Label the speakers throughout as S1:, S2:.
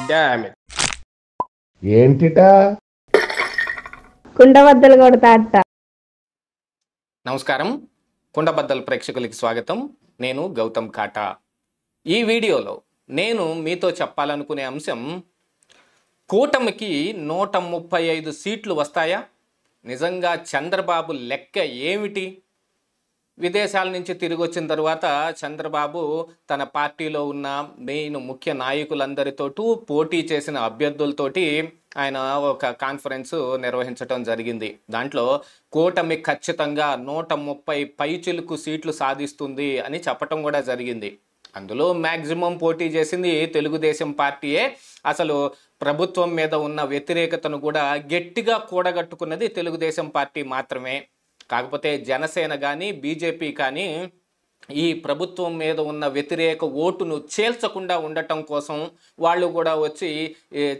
S1: Damn it.
S2: ఏంటిటా
S3: కుండబద్దలు కొడతా అత్త.
S1: నమస్కారం, కుండబద్దల ప్రేక్షకులకి స్వాగతం. నేను గౌతమ్ కాటా. ఈ వీడియోలో నేను మీతో చెప్పాలనుకునే అంశం, కూటమికి 135 సీట్లు వస్తాయా? నిజంగా చంద్రబాబు లెక్క ఏమిటి? విదేశాల నుంచి తిరిగి వచ్చిన తర్వాత చంద్రబాబు తన పార్టీలో ఉన్న మెయిన్ ముఖ్య నాయకులందరితోటూ పోటీ చేసిన అభ్యర్థులతోటి ఆయన ఒక కాన్ఫరెన్స్ నిర్వహించడం జరిగింది. దాంట్లో కూటమి ఖచ్చితంగా 130 పైచిలుకు సీట్లు సాధిస్తుంది అని చెప్పటం కూడా జరిగింది. అందులో మ్యాక్సిమం పోటీ చేసింది తెలుగుదేశం పార్టీయే. అసలు ప్రభుత్వం మీద ఉన్న వ్యతిరేకతను కూడా గట్టిగా కూడగట్టుకున్నది తెలుగుదేశం పార్టీ మాత్రమే. కాకపోతే జనసేన కానీ బీజేపీ కానీ ఈ ప్రభుత్వం మీద ఉన్న వ్యతిరేక ఓటును చేల్చకుండా ఉండటం కోసం వాళ్ళు కూడా వచ్చి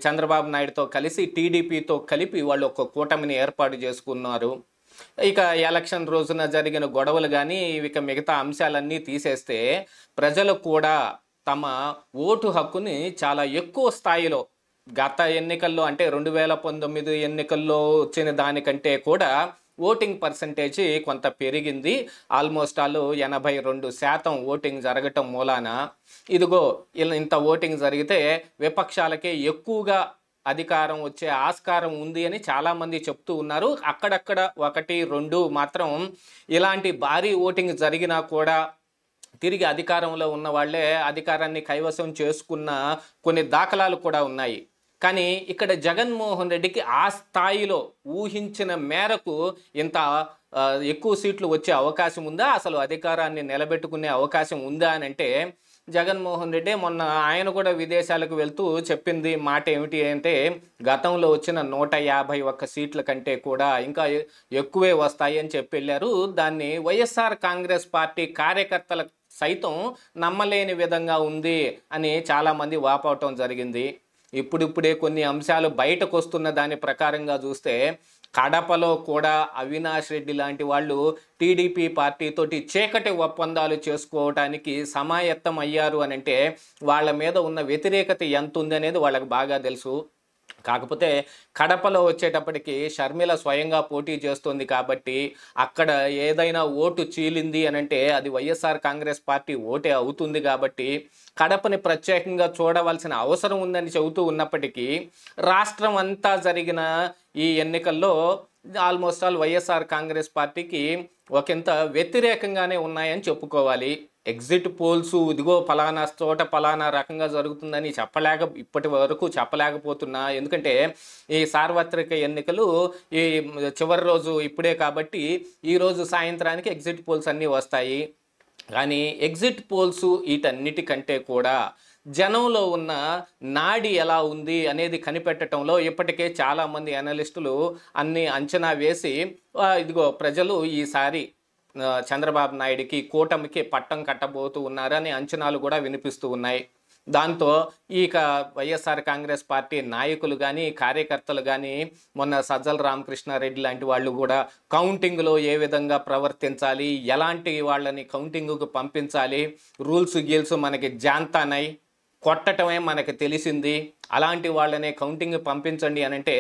S1: చంద్రబాబు నాయుడుతో కలిసి టీడీపీతో కలిపి వాళ్ళు ఒక కూటమిని ఏర్పాటు చేసుకున్నారు. ఇక ఎలక్షన్ రోజున జరిగిన గొడవలు కానీ ఇక మిగతా అంశాలన్నీ తీసేస్తే ప్రజలు కూడా తమ ఓటు హక్కుని చాలా ఎక్కువ స్థాయిలో గత ఎన్నికల్లో అంటే 2019 ఎన్నికల్లో వచ్చిన దానికంటే కూడా ఓటింగ్ పర్సంటేజ్ కొంత పెరిగింది. ఆల్మోస్ట్ 82% ఓటింగ్ జరగటం మూలాన ఇదిగో ఇంత ఓటింగ్ జరిగితే విపక్షాలకే ఎక్కువగా అధికారం వచ్చే ఆస్కారం ఉంది అని చాలామంది చెప్తూ ఉన్నారు. అక్కడక్కడ 1-2 మాత్రం ఇలాంటి భారీ ఓటింగ్ జరిగినా కూడా తిరిగి అధికారంలో ఉన్న వాళ్ళే అధికారాన్ని కైవసం చేసుకున్న కొన్ని దాఖలాలు కూడా ఉన్నాయి. కానీ ఇక్కడ జగన్మోహన్ రెడ్డికి ఆ స్థాయిలో ఊహించిన మేరకు ఇంత ఎక్కువ సీట్లు వచ్చే అవకాశం ఉందా, అసలు అధికారాన్ని నిలబెట్టుకునే అవకాశం ఉందా అని అంటే, జగన్మోహన్ రెడ్డి మొన్న ఆయన కూడా విదేశాలకు వెళ్తూ చెప్పింది మాట ఏమిటి అంటే, గతంలో వచ్చిన 151 సీట్ల కంటే కూడా ఇంకా ఎక్కువే వస్తాయి అని చెప్పి వెళ్ళారు. దాన్ని వైఎస్ఆర్ కాంగ్రెస్ పార్టీ కార్యకర్తల సైతం నమ్మలేని విధంగా ఉంది అని చాలామంది వాపోవటం జరిగింది. ఇప్పుడిప్పుడే కొన్ని అంశాలు బయటకు వస్తున్న దాని ప్రకారంగా చూస్తే కడపలో కూడా అవినాష్ రెడ్డి లాంటి వాళ్ళు టీడీపీ పార్టీతోటి చీకటి ఒప్పందాలు చేసుకోవడానికి సమాయత్తం అయ్యారు అని అంటే వాళ్ళ మీద ఉన్న వ్యతిరేకత ఎంత ఉంది అనేది వాళ్ళకి బాగా తెలుసు. కాకపోతే కడపలో వచ్చేటప్పటికి షర్మిల స్వయంగా పోటీ చేస్తుంది కాబట్టి అక్కడ ఏదైనా ఓటు చీలింది అని అంటే అది వైఎస్ఆర్ కాంగ్రెస్ పార్టీ ఓటే అవుతుంది కాబట్టి కడపని ప్రత్యేకంగా చూడవలసిన అవసరం ఉందని చెబుతూ ఉన్నప్పటికీ రాష్ట్రం అంతా జరిగిన ఈ ఎన్నికల్లో ఆల్మోస్ట్ వైఎస్ఆర్ కాంగ్రెస్ పార్టీకి ఒకంత వ్యతిరేకంగానే ఉన్నాయని చెప్పుకోవాలి. ఎగ్జిట్ పోల్స్ ఇదిగో ఫలానా చోట ఫలానా రకంగా జరుగుతుందని ఇప్పటి వరకు చెప్పలేకపోతున్నా. ఎందుకంటే ఈ సార్వత్రిక ఎన్నికలు ఈ చివరి రోజు ఇప్పుడే కాబట్టి ఈరోజు సాయంత్రానికి ఎగ్జిట్ పోల్స్ అన్నీ వస్తాయి. కానీ ఎగ్జిట్ పోల్స్ వీటన్నిటికంటే కూడా జనంలో ఉన్న నాడి ఎలా ఉంది అనేది కనిపెట్టడంలో ఇప్పటికే చాలామంది అనలిస్టులు అన్ని అంచనా వేసి ఇదిగో ప్రజలు ఈసారి చంద్రబాబు నాయుడికి కూటమికి పట్టం కట్టబోతూ ఉన్నారని అంచనాలు కూడా వినిపిస్తూ ఉన్నాయి. దాంతో ఇక వైఎస్ఆర్ కాంగ్రెస్ పార్టీ నాయకులు కానీ కార్యకర్తలు కానీ మొన్న సజ్జల రామకృష్ణారెడ్డి లాంటి వాళ్ళు కూడా కౌంటింగ్లో ఏ విధంగా ప్రవర్తించాలి, ఎలాంటి వాళ్ళని కౌంటింగ్కు పంపించాలి, రూల్స్ గీల్స్ మనకి జాంతానై కొట్టటమే మనకి తెలిసింది, అలాంటి వాళ్ళనే కౌంటింగ్ పంపించండి అని అంటే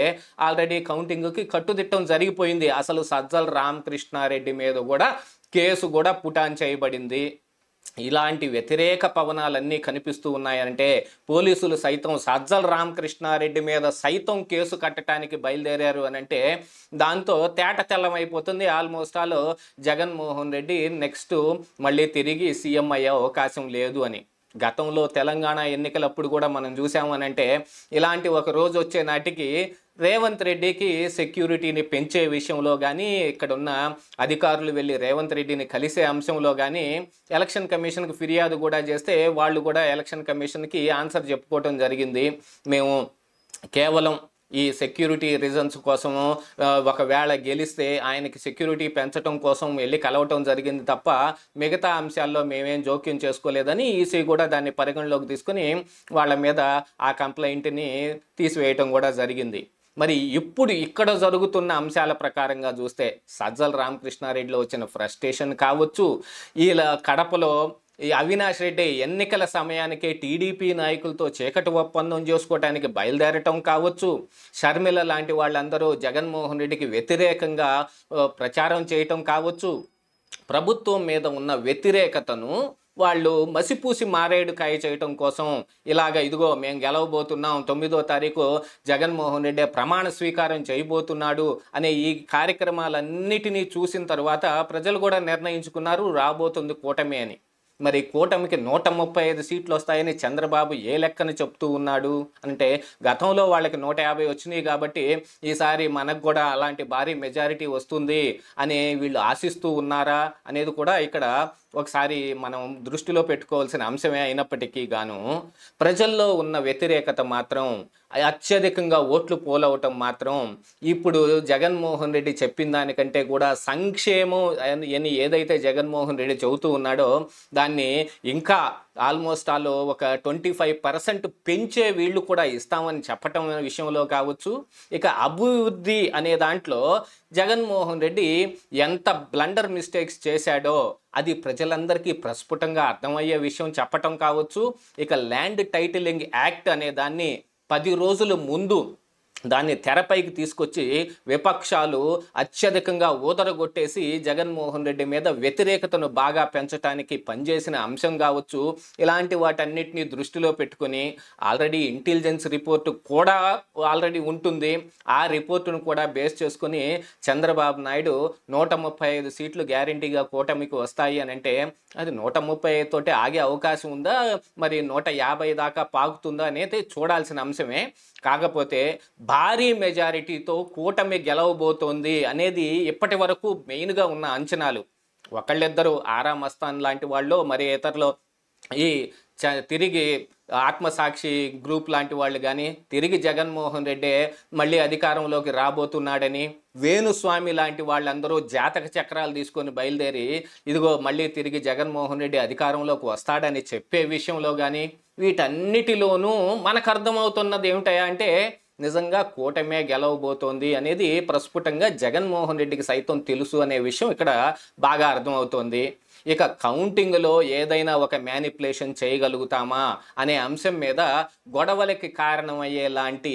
S1: ఆల్రెడీ కౌంటింగ్కి కట్టుదిట్టం జరిగిపోయింది. అసలు సజ్జల రామకృష్ణారెడ్డి మీద కూడా కేసు కూడా పుటాన్ చేయబడింది. ఇలాంటి వ్యతిరేక పవనాలన్నీ కనిపిస్తూ ఉన్నాయంటే పోలీసులు సైతం సజ్జల రామకృష్ణారెడ్డి మీద సైతం కేసు కట్టడానికి బయలుదేరారు అని అంటే దాంతో తేట తెల్లమైపోతుంది. ఆల్మోస్ట్ జగన్మోహన్ రెడ్డి నెక్స్ట్ మళ్ళీ తిరిగి సీఎం అయ్యే అవకాశం లేదు అని. గతంలో తెలంగాణ ఎన్నికలప్పుడు కూడా మనం చూసామనంటే ఇలాంటి ఒక రోజు వచ్చే నాటికి రేవంత్ రెడ్డికి సెక్యూరిటీని పెంచే విషయంలో కానీ ఇక్కడున్న అధికారులు వెళ్ళి రేవంత్ రెడ్డిని కలిసే అంశంలో కానీ ఎలక్షన్ కమిషన్కి ఫిర్యాదు కూడా చేస్తే వాళ్ళు కూడా ఎలక్షన్ కమిషన్కి ఆన్సర్ చెప్పుకోవటం జరిగింది. మేము కేవలం ఈ సెక్యూరిటీ రీజన్స్ కోసము ఒకవేళ గెలిస్తే ఆయనకి సెక్యూరిటీ పెంచడం కోసం వెళ్ళి కలవటం జరిగింది తప్ప మిగతా అంశాల్లో మేమేం జోక్యం చేసుకోలేదని ఈసీ కూడా దాన్ని పరిగణలోకి తీసుకుని వాళ్ళ మీద ఆ కంప్లైంట్ని తీసివేయటం కూడా జరిగింది. మరి ఇప్పుడు ఇక్కడ జరుగుతున్న అంశాల ప్రకారంగా చూస్తే సజ్జల రామకృష్ణారెడ్డిలో వచ్చిన ఫ్రస్ట్రేషన్ కావచ్చు, ఇలా కడపలో ఈ అవినాష్ రెడ్డి ఎన్నికల సమయానికి టీడీపీ నాయకులతో చీకటి ఒప్పందం చేసుకోవడానికి బయలుదేరటం కావచ్చు, షర్మిల లాంటి వాళ్ళందరూ జగన్మోహన్ రెడ్డికి వ్యతిరేకంగా ప్రచారం చేయటం కావచ్చు, ప్రభుత్వం మీద ఉన్న వ్యతిరేకతను వాళ్ళు మసిపూసి మారేడుకాయ చేయటం కోసం ఇదిగో మేము గెలవబోతున్నాం, 9వ తారీఖు జగన్మోహన్ రెడ్డి ప్రమాణ స్వీకారం చేయబోతున్నాడు అనే ఈ కార్యక్రమాలన్నిటినీ చూసిన తర్వాత ప్రజలు కూడా నిర్ణయించుకున్నారు రాబోతుంది కూటమి అని. మరి కూటమికి 135 సీట్లు వస్తాయని చంద్రబాబు ఏ లెక్కన చెప్తూ ఉన్నాడు అంటే, గతంలో వాళ్ళకి 150 వచ్చినాయి కాబట్టి ఈసారి మనకు కూడా అలాంటి భారీ మెజారిటీ వస్తుంది అని వీళ్ళు ఆశిస్తూ ఉన్నారా అనేది కూడా ఇక్కడ ఒకసారి మనం దృష్టిలో పెట్టుకోవాల్సిన అంశమే. అయినప్పటికీ గాను ప్రజల్లో ఉన్న వ్యతిరేకత మాత్రం, అత్యధికంగా ఓట్లు పోలవటం మాత్రం ఇప్పుడు జగన్మోహన్ రెడ్డి చెప్పిన దానికంటే కూడా సంక్షేమం అని ఏదైతే జగన్మోహన్ రెడ్డి చెబుతూ ఉన్నాడో దాన్ని ఇంకా ఆల్మోస్ట్ ఒక 25% పెంచే వీళ్ళు కూడా ఇస్తామని చెప్పటం విషయంలో కావచ్చు, ఇక అభివృద్ధి అనే దాంట్లో జగన్మోహన్ రెడ్డి ఎంత బ్లండర్ మిస్టేక్స్ చేశాడో అది ప్రజలందరికీ ప్రస్ఫుటంగా అర్థమయ్యే విషయం చెప్పటం కావచ్చు. ఇక ల్యాండ్ టైటిలింగ్ యాక్ట్ అనే దాన్ని 10 రోజుల ముందు దాన్ని తెరపైకి తీసుకొచ్చి విపక్షాలు అత్యధికంగా ఊదరగొట్టేసి జగన్మోహన్ రెడ్డి మీద వ్యతిరేకతను బాగా పెంచడానికి పనిచేసిన అంశం కావచ్చు. ఇలాంటి వాటన్నిటిని దృష్టిలో పెట్టుకొని ఆల్రెడీ ఇంటెలిజెన్స్ రిపోర్టు కూడా ఆల్రెడీ ఉంటుంది. ఆ రిపోర్టును కూడా బేస్ చేసుకొని చంద్రబాబు నాయుడు 135 సీట్లు గ్యారంటీగా కూటమికి వస్తాయి అని అంటే అది 135 తోటి ఆగే అవకాశం ఉందా, మరి 150 దాకా పాకుతుందా అనేది చూడాల్సిన అంశమే. కాకపోతే భారీ మెజారిటీతో కూటమి గెలవబోతోంది అనేది ఇప్పటి వరకు మెయిన్గా ఉన్న అంచనాలు. ఒకళ్ళిద్దరు ఆరా మస్తాన్ లాంటి వాళ్ళు, మరి ఇతరులు ఈ తిరిగి ఆత్మసాక్షి గ్రూప్ లాంటి వాళ్ళు కానీ తిరిగి జగన్మోహన్ రెడ్డి మళ్ళీ అధికారంలోకి రాబోతున్నాడని, వేణుస్వామి లాంటి వాళ్ళందరూ జాతక చక్రాలు తీసుకొని బయలుదేరి ఇదిగో మళ్ళీ తిరిగి జగన్మోహన్ రెడ్డి అధికారంలోకి వస్తాడని చెప్పే విషయంలో కానీ వీటన్నిటిలోనూ మనకు అర్థమవుతున్నది ఏమిటయా అంటే నిజంగా కూటమే గెలవబోతోంది అనేది ప్రస్ఫుటంగా జగన్మోహన్ రెడ్డికి సైతం తెలుసు అనే విషయం ఇక్కడ బాగా అర్థమవుతోంది. ఇక కౌంటింగ్లో ఏదైనా ఒక మ్యానిపులేషన్ చేయగలుగుతామా అనే అంశం మీద గొడవలకి కారణమయ్యేలాంటి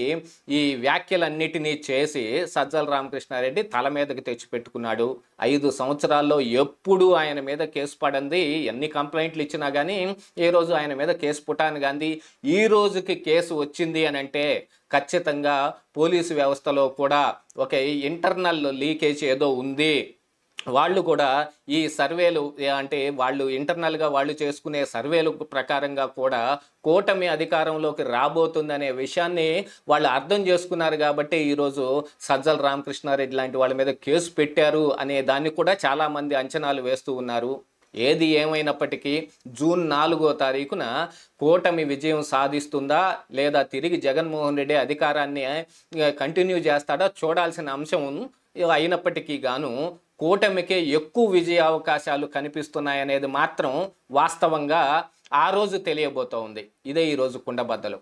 S1: ఈ వ్యాఖ్యలన్నిటినీ చేసి సజ్జల రామకృష్ణారెడ్డి తల మీదకి తెచ్చిపెట్టుకున్నాడు. 5 సంవత్సరాల్లో ఎప్పుడు ఆయన మీద కేసు పడింది, ఎన్ని కంప్లైంట్లు ఇచ్చినా కానీ ఏ రోజు ఆయన మీద కేసు పుట్టాను గాంధీ. ఈ రోజుకి కేసు వచ్చింది అని అంటే ఖచ్చితంగా పోలీసు వ్యవస్థలో కూడా ఒక ఇంటర్నల్ లీకేజ్ ఏదో ఉంది. వాళ్ళు కూడా ఈ సర్వేలు అంటే వాళ్ళు ఇంటర్నల్గా వాళ్ళు చేసుకునే సర్వేలు ప్రకారంగా కూడా కూటమి అధికారంలోకి రాబోతుందనే విషయాన్ని వాళ్ళు అర్థం చేసుకున్నారు కాబట్టి ఈరోజు సజ్జల రామకృష్ణారెడ్డి లాంటి వాళ్ళ మీద కేసు పెట్టారు అనే దాన్ని కూడా చాలామంది అంచనాలు వేస్తూ ఉన్నారు. ఏది ఏమైనప్పటికీ జూన్ 4వ తారీఖున కూటమి విజయం సాధిస్తుందా లేదా తిరిగి జగన్మోహన్ రెడ్డి అధికారాన్ని కంటిన్యూ చేస్తాడా చూడాల్సిన అంశం అయినప్పటికీ గాను కూటమికే ఎక్కువ విజయ అవకాశాలు కనిపిస్తున్నాయనేది మాత్రం వాస్తవంగా ఆ రోజు తెలియబోతోంది. ఇదే ఈరోజు కుండబద్దలు.